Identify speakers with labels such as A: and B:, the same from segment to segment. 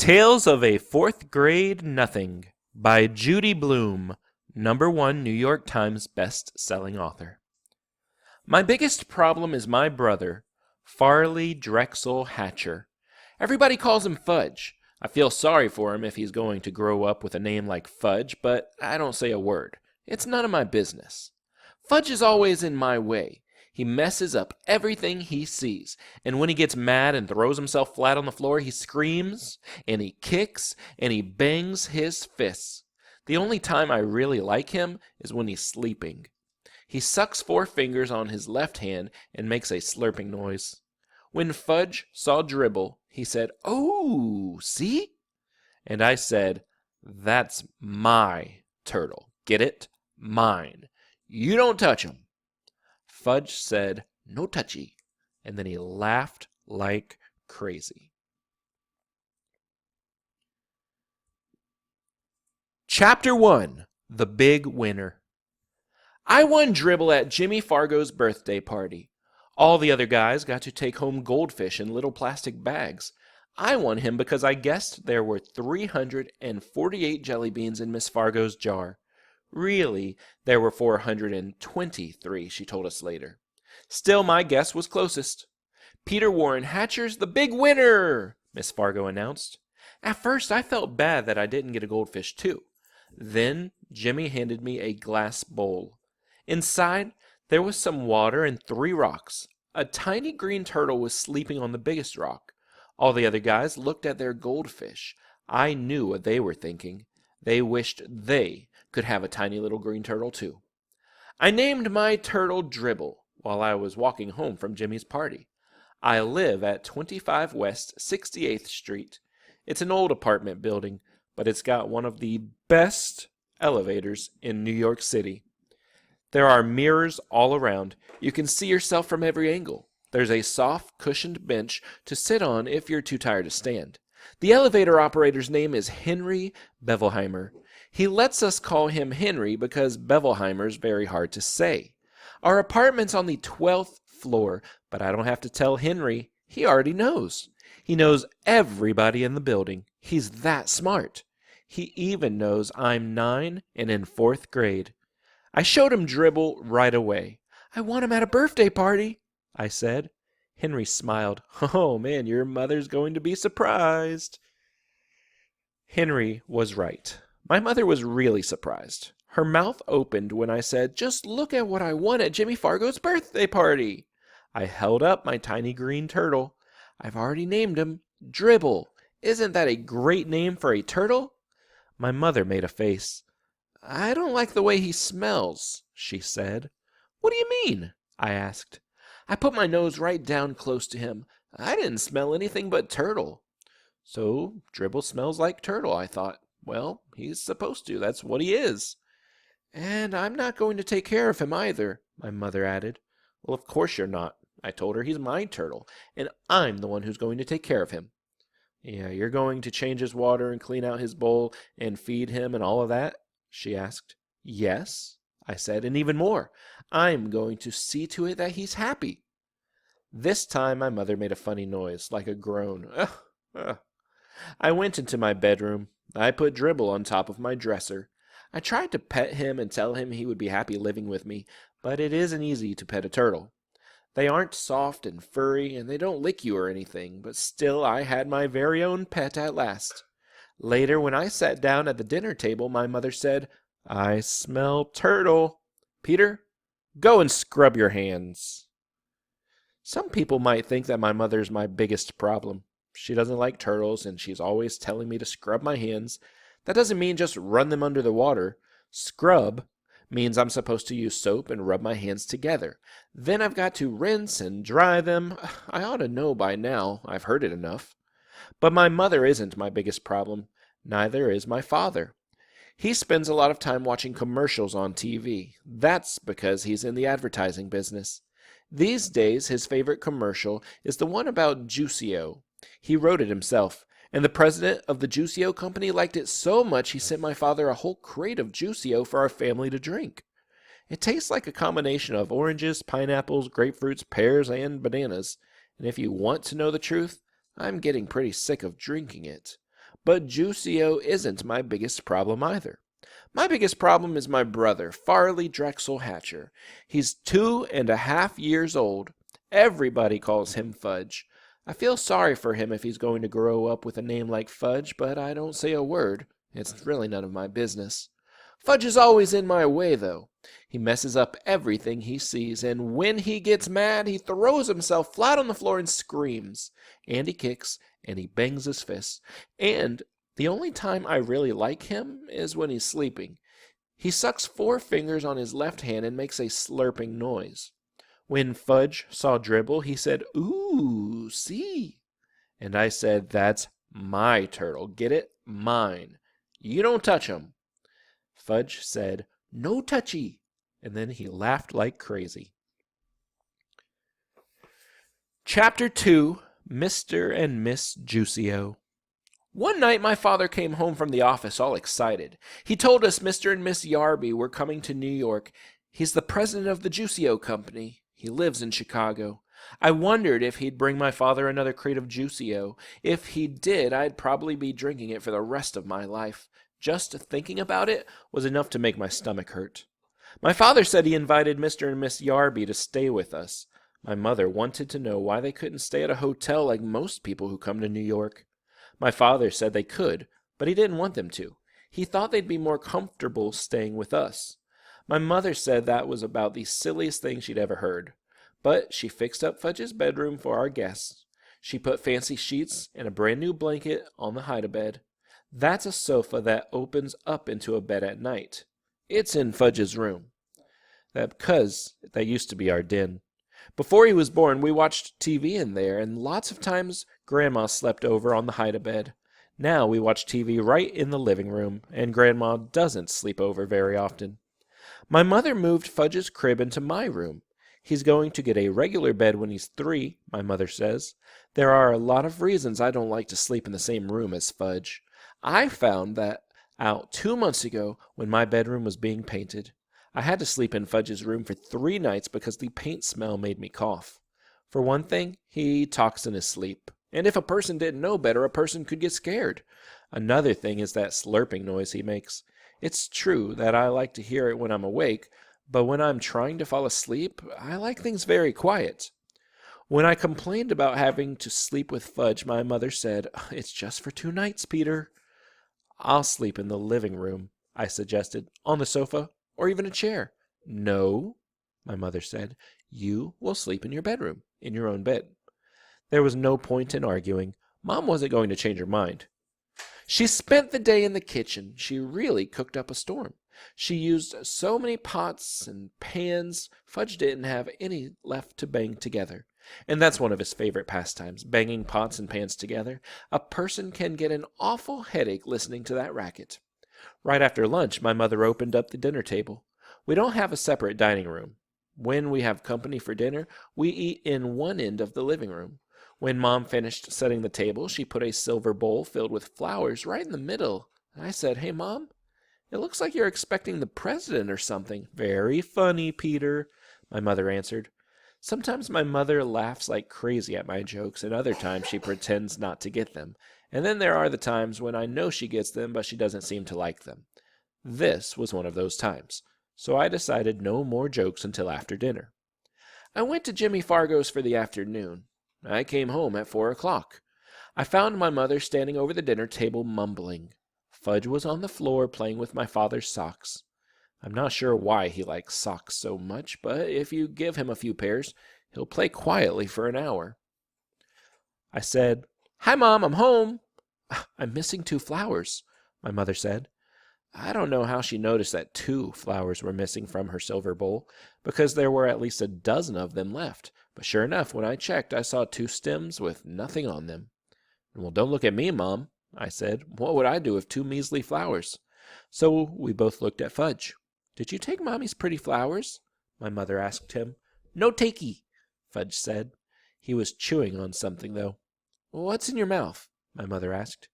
A: Tales of a Fourth Grade Nothing by Judy Blume, #1 New York Times best-selling author. My biggest problem is my brother, Farley Drexel Hatcher. Everybody calls him Fudge. I feel sorry for him if he's going to grow up with a name like Fudge, but I don't say a word. It's none of my business. Fudge is always in my way. He messes up everything he sees, and when he gets mad and throws himself flat on the floor, he screams, and he kicks, and he bangs his fists. The only time I really like him is when he's sleeping. He sucks 4 fingers on his left hand and makes a slurping noise. When Fudge saw Dribble, he said, "Oh, see?" And I said, "That's my turtle. Get it? Mine. You don't touch him." Fudge said, "No touchy," and then he laughed like crazy. Chapter 1, The Big Winner. I won Dribble at Jimmy Fargo's birthday party. All the other guys got to take home goldfish in little plastic bags. I won him because I guessed there were 348 jelly beans in Miss Fargo's jar. Really, there were 423, she told us later. Still, my guess was closest. "Peter Warren Hatcher's the big winner," Miss Fargo announced. At first, I felt bad that I didn't get a goldfish, too. Then, Jimmy handed me a glass bowl. Inside, there was some water and 3 rocks. A tiny green turtle was sleeping on the biggest rock. All the other guys looked at their goldfish. I knew what they were thinking. They wished they could have a tiny little green turtle, too. I named my turtle Dribble while I was walking home from Jimmy's party. I live at 25 West 68th Street. It's an old apartment building, but it's got one of the best elevators in New York City. There are mirrors all around. You can see yourself from every angle. There's a soft, cushioned bench to sit on if you're too tired to stand. The elevator operator's name is Henry Bevelheimer. He lets us call him Henry because Bevelheimer's very hard to say. Our apartment's on the 12th floor, but I don't have to tell Henry. He already knows. He knows everybody in the building. He's that smart. He even knows I'm 9 and in 4th grade. I showed him Dribble right away. "I want him at a birthday party," I said. Henry smiled. "Oh, man, your mother's going to be surprised." Henry was right. My mother was really surprised. Her mouth opened when I said, "Just look at what I won at Jimmy Fargo's birthday party." I held up my tiny green turtle. "I've already named him Dribble. Isn't that a great name for a turtle?" My mother made a face. "I don't like the way he smells," she said. "What do you mean?" I asked. I put my nose right down close to him. I didn't smell anything but turtle. So Dribble smells like turtle, I thought. Well, he's supposed to. That's what he is. "And I'm not going to take care of him either," my mother added. "Well, of course you're not," I told her. "He's my turtle, and I'm the one who's going to take care of him." "Yeah, you're going to change his water and clean out his bowl and feed him and all of that?" she asked. "Yes," I said, "and even more. I'm going to see to it that he's happy." This time my mother made a funny noise, like a groan. Ugh, ugh. I went into my bedroom. I put Dribble on top of my dresser. I tried to pet him and tell him he would be happy living with me, but it isn't easy to pet a turtle. They aren't soft and furry, and they don't lick you or anything, but still I had my very own pet at last. Later, when I sat down at the dinner table, my mother said, "I smell turtle. Peter, go and scrub your hands." Some people might think that my mother's my biggest problem. She doesn't like turtles, and she's always telling me to scrub my hands. That doesn't mean just run them under the water. Scrub means I'm supposed to use soap and rub my hands together. Then I've got to rinse and dry them. I ought to know by now. I've heard it enough. But my mother isn't my biggest problem. Neither is my father. He spends a lot of time watching commercials on TV. That's because he's in the advertising business. These days, his favorite commercial is the one about Juicio. He wrote it himself, and the president of the Juicio company liked it so much he sent my father a whole crate of Juicio for our family to drink. It tastes like a combination of oranges, pineapples, grapefruits, pears, and bananas, and if you want to know the truth, I'm getting pretty sick of drinking it. But Juicio isn't my biggest problem either. My biggest problem is my brother, Farley Drexel Hatcher. He's 2.5 years old. Everybody calls him Fudge. I feel sorry for him if he's going to grow up with a name like Fudge, but I don't say a word. It's really none of my business. Fudge is always in my way, though. He messes up everything he sees, and when he gets mad, he throws himself flat on the floor and screams. And he kicks, and he bangs his fists. And the only time I really like him is when he's sleeping. He sucks 4 fingers on his left hand and makes a slurping noise. When Fudge saw Dribble, he said, "Ooh, see?" And I said, "That's my turtle. Get it? Mine. You don't touch him." Fudge said, "No touchy," and then he laughed like crazy. Chapter 2, Mr. and Miss Juicio. One night my father came home from the office all excited. He told us Mr. and Miss Yarby were coming to New York. He's the president of the Juicio Company. He lives in Chicago. I wondered if he'd bring my father another crate of Juicio. If he did, I'd probably be drinking it for the rest of my life. Just thinking about it was enough to make my stomach hurt. My father said he invited Mr. and Miss Yarby to stay with us. My mother wanted to know why they couldn't stay at a hotel like most people who come to New York. My father said they could, but he didn't want them to. He thought they'd be more comfortable staying with us. My mother said that was about the silliest thing she'd ever heard. But she fixed up Fudge's bedroom for our guests. She put fancy sheets and a brand new blanket on the hide-a-bed. That's a sofa that opens up into a bed at night. It's in Fudge's room. Because that used to be our den. Before he was born, we watched TV in there, and lots of times Grandma slept over on the hide-a-bed. Now we watch TV right in the living room, and Grandma doesn't sleep over very often. My mother moved Fudge's crib into my room. He's going to get a regular bed when he's 3, my mother says. There are a lot of reasons I don't like to sleep in the same room as Fudge. I found that out 2 months ago when my bedroom was being painted. I had to sleep in Fudge's room for 3 nights because the paint smell made me cough. For one thing, he talks in his sleep. And if a person didn't know better, a person could get scared. Another thing is that slurping noise he makes. It's true that I like to hear it when I'm awake, but when I'm trying to fall asleep, I like things very quiet. When I complained about having to sleep with Fudge, my mother said, "It's just for 2 nights, Peter." "I'll sleep in the living room," I suggested, "on the sofa, or even a chair." "No," my mother said, "you will sleep in your bedroom, in your own bed." There was no point in arguing. Mom wasn't going to change her mind. She spent the day in the kitchen. She really cooked up a storm. She used so many pots and pans, Fudge didn't have any left to bang together. And that's one of his favorite pastimes, banging pots and pans together. A person can get an awful headache listening to that racket. Right after lunch, my mother opened up the dinner table. We don't have a separate dining room. When we have company for dinner, we eat in one end of the living room. When Mom finished setting the table, she put a silver bowl filled with flowers right in the middle. I said, "Hey, Mom, it looks like you're expecting the president or something." "Very funny, Peter," my mother answered. Sometimes my mother laughs like crazy at my jokes, and other times she pretends not to get them. And then there are the times when I know she gets them, but she doesn't seem to like them. This was one of those times, so I decided no more jokes until after dinner. I went to Jimmy Fargo's for the afternoon. I came home at 4 o'clock. I found my mother standing over the dinner table mumbling. Fudge was on the floor playing with my father's socks. I'm not sure why he likes socks so much, but if you give him a few pairs, he'll play quietly for an hour. I said, "Hi, Mom, I'm home." "I'm missing 2 flowers," my mother said. I don't know how she noticed that 2 flowers were missing from her silver bowl, because there were at least a dozen of them left. But sure enough, when I checked, I saw 2 stems with nothing on them. "Well, don't look at me, Mom," I said. "What would I do with 2 measly flowers?" So we both looked at Fudge. "Did you take Mommy's pretty flowers?" my mother asked him. "No takey," Fudge said. He was chewing on something, though. "What's in your mouth?" my mother asked.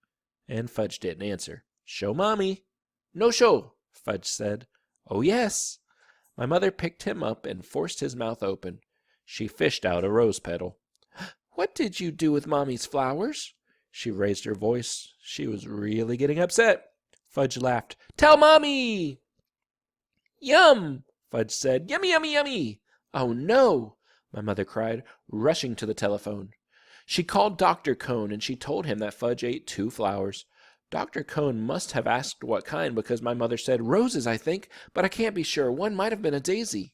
A: And Fudge didn't answer. "Show Mommy." "No show," Fudge said. "Oh, yes." My mother picked him up and forced his mouth open. She fished out a rose petal. "What did you do with Mommy's flowers?" She raised her voice. She was really getting upset. Fudge laughed. "Tell Mommy!" "Yum!" Fudge said. "Yummy, yummy, yummy!" "Oh, no!" my mother cried, rushing to the telephone. She called Dr. Cone, and she told him that Fudge ate 2 flowers. Dr. Cone must have asked what kind, because my mother said, "Roses, I think, but I can't be sure. One might have been a daisy."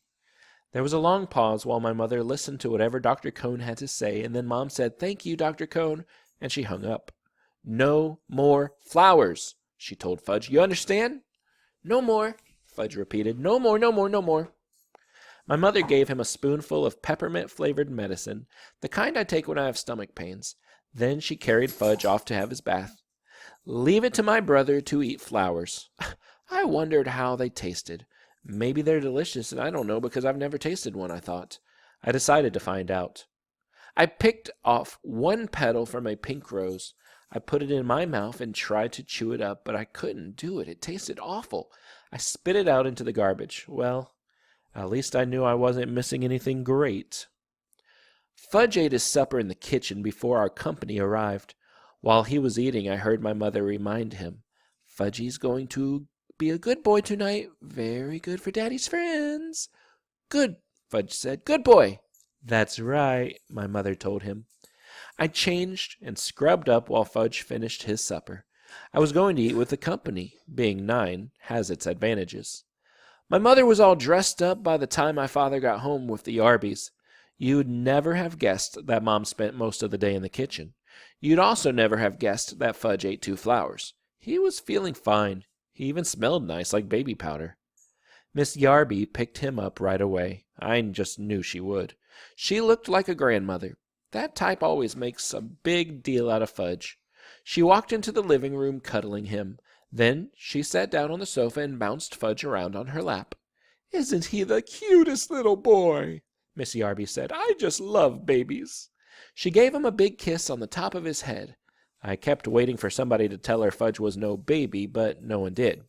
A: There was a long pause while my mother listened to whatever Dr. Cone had to say, and then Mom said, "Thank you, Dr. Cone," and she hung up. "No more flowers," she told Fudge. "You understand?" "No more," Fudge repeated. "No more, no more, no more." My mother gave him a spoonful of peppermint-flavored medicine, the kind I take when I have stomach pains. Then she carried Fudge off to have his bath. Leave it to my brother to eat flowers. I wondered how they tasted. Maybe they're delicious, and I don't know because I've never tasted one, I thought. I decided to find out. I picked off 1 petal from a pink rose. I put it in my mouth and tried to chew it up, but I couldn't do it. It tasted awful. I spit it out into the garbage. Well, at least I knew I wasn't missing anything great. Fudge ate his supper in the kitchen before our company arrived. While he was eating, I heard my mother remind him, "Fudgy's going to be a good boy tonight. Very good for Daddy's friends." "Good," Fudge said. "Good boy." "That's right," my mother told him. I changed and scrubbed up while Fudge finished his supper. I was going to eat with the company. Being 9 has its advantages. My mother was all dressed up by the time my father got home with the Yarbys. You'd never have guessed that Mom spent most of the day in the kitchen. You'd also never have guessed that Fudge ate 2 flowers. He was feeling fine. He even smelled nice, like baby powder. Miss Yarby picked him up right away. I just knew she would. She looked like a grandmother. That type always makes a big deal out of Fudge. She walked into the living room cuddling him. Then she sat down on the sofa and bounced Fudge around on her lap. "Isn't he the cutest little boy?" Miss Yarby said. "I just love babies." She gave him a big kiss on the top of his head. I kept waiting for somebody to tell her Fudge was no baby, but no one did.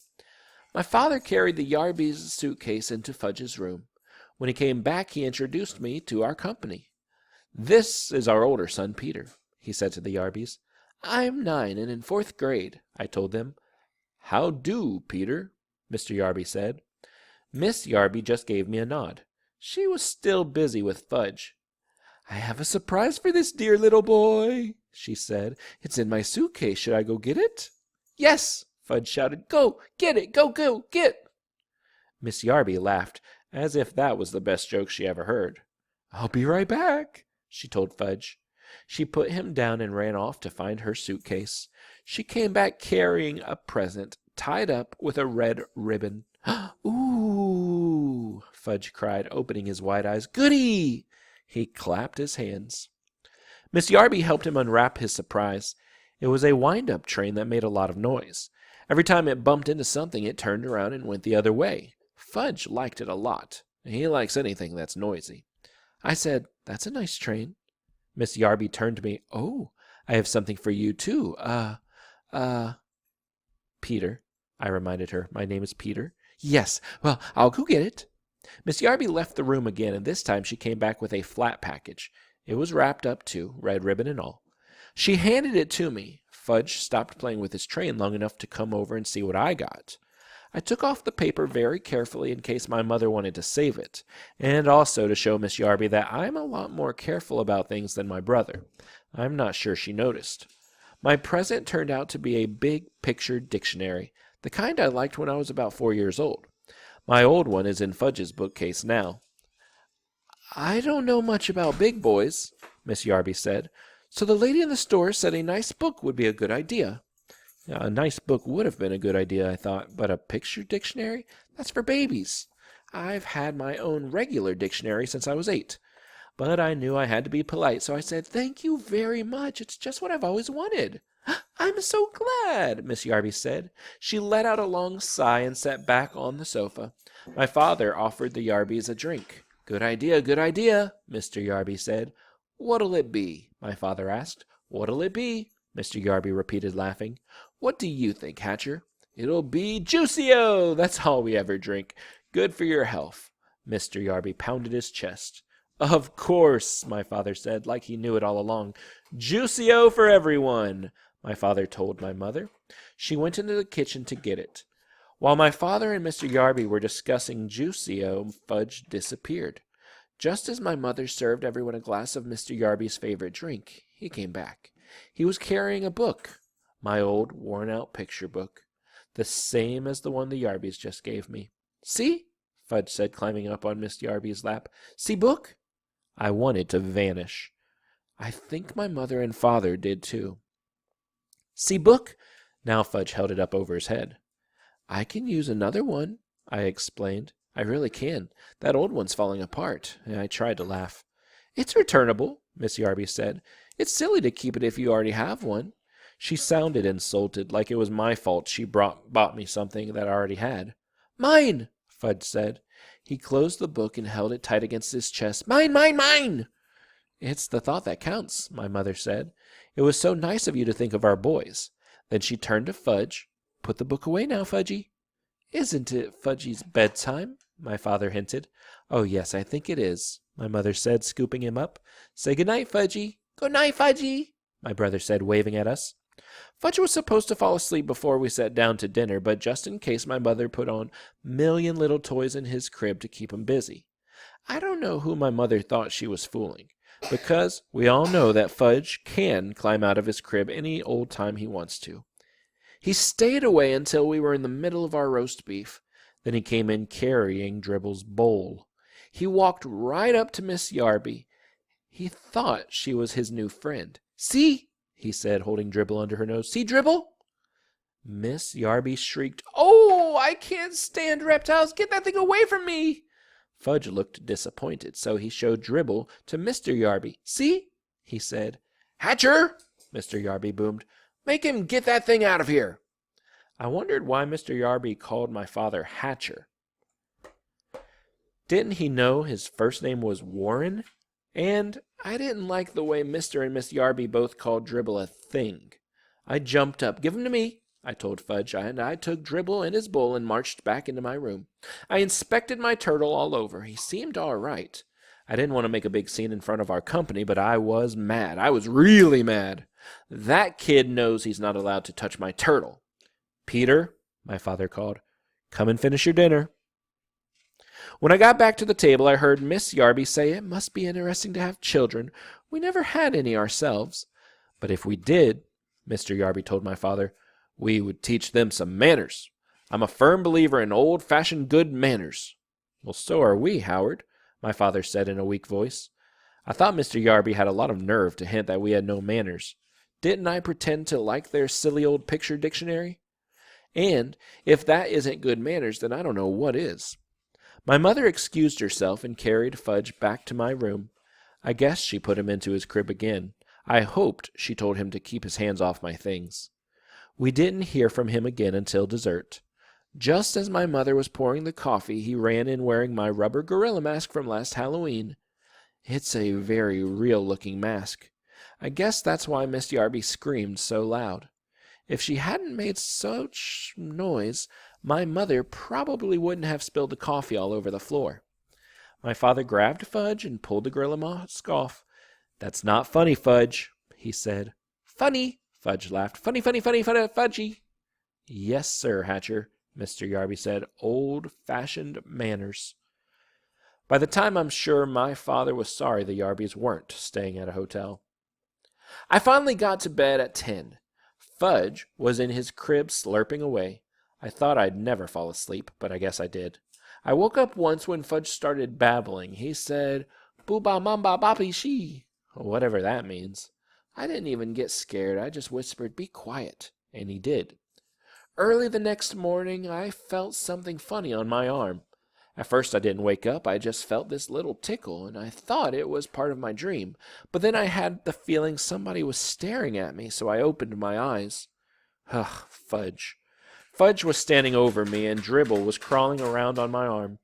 A: My father carried the Yarbys' suitcase into Fudge's room. When he came back, he introduced me to our company. "This is our older son, Peter," he said to the Yarbys. "I'm 9 and in 4th grade," I told them. "How do, Peter?" Mr. Yarby said. Miss Yarby just gave me a nod. She was still busy with Fudge. "I have a surprise for this dear little boy," she said. "It's in my suitcase. Should I go get it?" "Yes," Fudge shouted. "Go, get it, go, get." Miss Yarby laughed, as if that was the best joke she ever heard. "I'll be right back," she told Fudge. She put him down and ran off to find her suitcase. She came back carrying a present tied up with a red ribbon. "Ooh!" Fudge cried, opening his wide eyes. "Goody!" He clapped his hands. Miss Yarby helped him unwrap his surprise. It was a wind-up train that made a lot of noise. Every time it bumped into something, it turned around and went the other way. Fudge liked it a lot. He likes anything that's noisy. I said, "That's a nice train." Miss Yarby turned to me. "Oh, I have something for you, too. Peter," I reminded her. "My name is Peter." "Yes, well, I'll go get it." Miss Yarby left the room again, and this time she came back with a flat package. It was wrapped up, too, red ribbon and all. She handed it to me. Fudge stopped playing with his train long enough to come over and see what I got. I took off the paper very carefully in case my mother wanted to save it, and also to show Miss Yarby that I'm a lot more careful about things than my brother. I'm not sure she noticed. My present turned out to be a big picture dictionary, the kind I liked when I was about 4 years old. My old one is in Fudge's bookcase now. "I don't know much about big boys," Miss Yarby said, "so the lady in the store said a nice book would be a good idea." A nice book would have been a good idea, I thought, but a picture dictionary? That's for babies. I've had my own regular dictionary since I was 8. But I knew I had to be polite, so I said, "Thank you very much. It's just what I've always wanted." "I'm so glad," Miss Yarby said. She let out a long sigh and sat back on the sofa. My father offered the Yarbys a drink. Good idea, Mr. Yarby said. "What'll it be?" my father asked. "What'll it be?" Mr. Yarby repeated, laughing. "What do you think, Hatcher?" "It'll be Juicio! That's all we ever drink. Good for your health." Mr. Yarby pounded his chest. "Of course," my father said, like he knew it all along. Juicy-O for everyone, my father told my mother. She went into the kitchen to get it. While my father and Mr. Yarby were discussing Juicy-O, Fudge disappeared. Just as my mother served everyone a glass of Mr. Yarby's favorite drink, he came back. He was carrying a book, my old worn-out picture book, the same as the one the Yarbys just gave me. See? Fudge said, climbing up on Miss Yarby's lap. See book? I wanted to vanish. I think my mother and father did too. See book? Now Fudge held it up over his head. I can use another one, I explained. I really can. That old one's falling apart. I tried to laugh. It's returnable, Miss Yarby said. It's silly to keep it if you already have one. She sounded insulted, like it was my fault she bought me something that I already had. Mine, Fudge said. He closed the book and held it tight against his chest. Mine, mine, mine! It's the thought that counts, my mother said. It was so nice of you to think of our boys. Then she turned to Fudge. Put the book away now, Fudgy. Isn't it Fudgy's bedtime? My father hinted. Oh, yes, I think it is, my mother said, scooping him up. Say good night, Fudgy. Good night, Fudgy, my brother said, waving at us. Fudge was supposed to fall asleep before we sat down to dinner, but just in case my mother put on million little toys in his crib to keep him busy. I don't know who my mother thought she was fooling, because we all know that Fudge can climb out of his crib any old time he wants to. He stayed away until we were in the middle of our roast beef. Then he came in carrying Dribble's bowl. He walked right up to Miss Yarby. He thought she was his new friend. See, he said, holding Dribble under her nose. See, Dribble? Miss Yarby shrieked, Oh, I can't stand reptiles. Get that thing away from me. Fudge looked disappointed, so he showed Dribble to Mr. Yarby. See, he said. Hatcher, Mr. Yarby boomed. Make him get that thing out of here. I wondered why Mr. Yarby called my father Hatcher. Didn't he know his first name was Warren? And I didn't like the way Mr. and Miss Yarby both called Dribble a thing. I jumped up. Give him to me, I told Fudge, and I took Dribble and his bowl and marched back into my room. I inspected my turtle all over. He seemed all right. I didn't want to make a big scene in front of our company, but I was mad. I was really mad. That kid knows he's not allowed to touch my turtle. Peter, my father called, come and finish your dinner. When I got back to the table, I heard Miss Yarby say, It must be interesting to have children. We never had any ourselves. But if we did, Mr. Yarby told my father, we would teach them some manners. I'm a firm believer in old-fashioned good manners. Well, so are we, Howard, my father said in a weak voice. I thought Mr. Yarby had a lot of nerve to hint that we had no manners. Didn't I pretend to like their silly old picture dictionary? And if that isn't good manners, then I don't know what is. My mother excused herself and carried Fudge back to my room. I guess she put him into his crib again. I hoped she told him to keep his hands off my things. We didn't hear from him again until dessert. Just as my mother was pouring the coffee, he ran in wearing my rubber gorilla mask from last Halloween. It's a very real-looking mask. I guess that's why Miss Yarby screamed so loud. If she hadn't made such noise, my mother probably wouldn't have spilled the coffee all over the floor. My father grabbed Fudge and pulled the gorilla mask off. That's not funny, Fudge, he said. Funny, Fudge laughed. Funny, funny, funny, funny, Fudgy. Yes, sir, Hatcher, Mr. Yarby said. Old-fashioned manners. By the time I'm sure my father was sorry the Yarbys weren't staying at a hotel. I finally got to bed at 10. Fudge was in his crib slurping away. I thought I'd never fall asleep, but I guess I did. I woke up once when Fudge started babbling. He said, Boo-ba mamba babi she, whatever that means. I didn't even get scared. I just whispered, Be quiet, and he did. Early the next morning, I felt something funny on my arm. At first I didn't wake up. I just felt this little tickle, and I thought it was part of my dream. But then I had the feeling somebody was staring at me, so I opened my eyes. Ugh, Fudge. Fudge was standing over me, and Dribble was crawling around on my arm.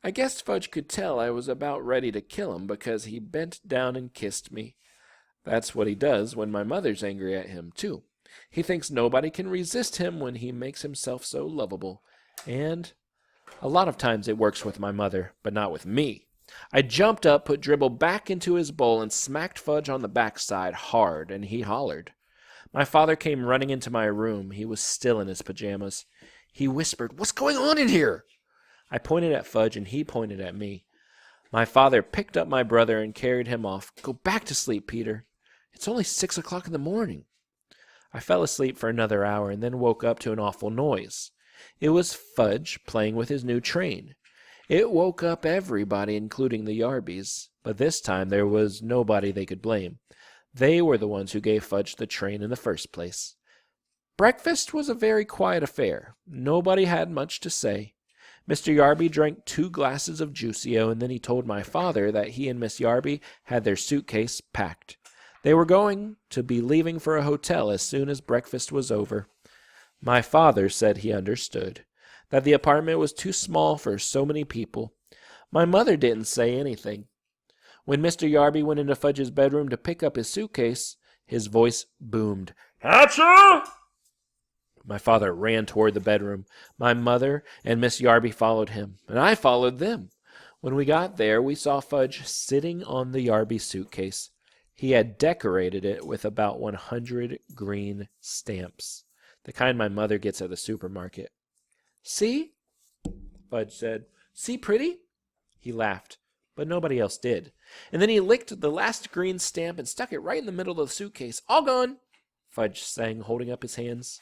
A: I guess Fudge could tell I was about ready to kill him because he bent down and kissed me. That's what he does when my mother's angry at him, too. He thinks nobody can resist him when he makes himself so lovable. And a lot of times it works with my mother, but not with me. I jumped up, put Dribble back into his bowl, and smacked Fudge on the backside hard, and he hollered. My father came running into my room. He was still in his pajamas. He whispered, "What's going on in here?" I pointed at Fudge, and he pointed at me. My father picked up my brother and carried him off. "Go back to sleep, Peter. It's only 6 o'clock in the morning." I fell asleep for another hour and then woke up to an awful noise. It was Fudge playing with his new train. It woke up everybody, including the Yarbys, but this time there was nobody they could blame. They were the ones who gave Fudge the train in the first place. Breakfast was a very quiet affair. Nobody had much to say. Mr. Yarby drank 2 glasses of Juicio, and then he told my father that he and Miss Yarby had their suitcase packed. They were going to be leaving for a hotel as soon as breakfast was over. My father said he understood, that the apartment was too small for so many people. My mother didn't say anything. When Mr. Yarby went into Fudge's bedroom to pick up his suitcase, his voice boomed, "Hatcher!" My father ran toward the bedroom. My mother and Miss Yarby followed him, and I followed them. When we got there, we saw Fudge sitting on the Yarby suitcase. He had decorated it with about 100 green stamps, the kind my mother gets at the supermarket. "See?" Fudge said. "See, pretty?" He laughed, but nobody else did. And then he licked the last green stamp and stuck it right in the middle of the suitcase. "All gone," Fudge sang, holding up his hands.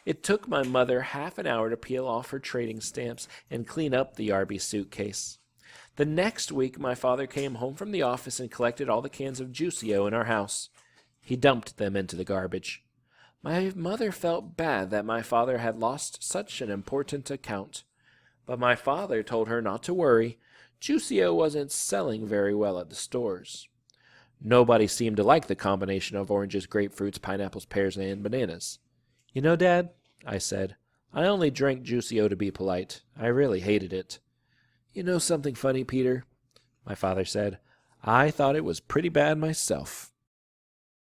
A: It took my mother half an hour to peel off her trading stamps and clean up the Yarby suitcase. The next week, my father came home from the office and collected all the cans of Juicio in our house. He dumped them into the garbage. My mother felt bad that my father had lost such an important account. But my father told her not to worry. Juicio wasn't selling very well at the stores. Nobody seemed to like the combination of oranges, grapefruits, pineapples, pears, and bananas. "You know, Dad," I said, "I only drank Juicio to be polite. I really hated it." "You know something funny, Peter?" My father said. "I thought it was pretty bad myself."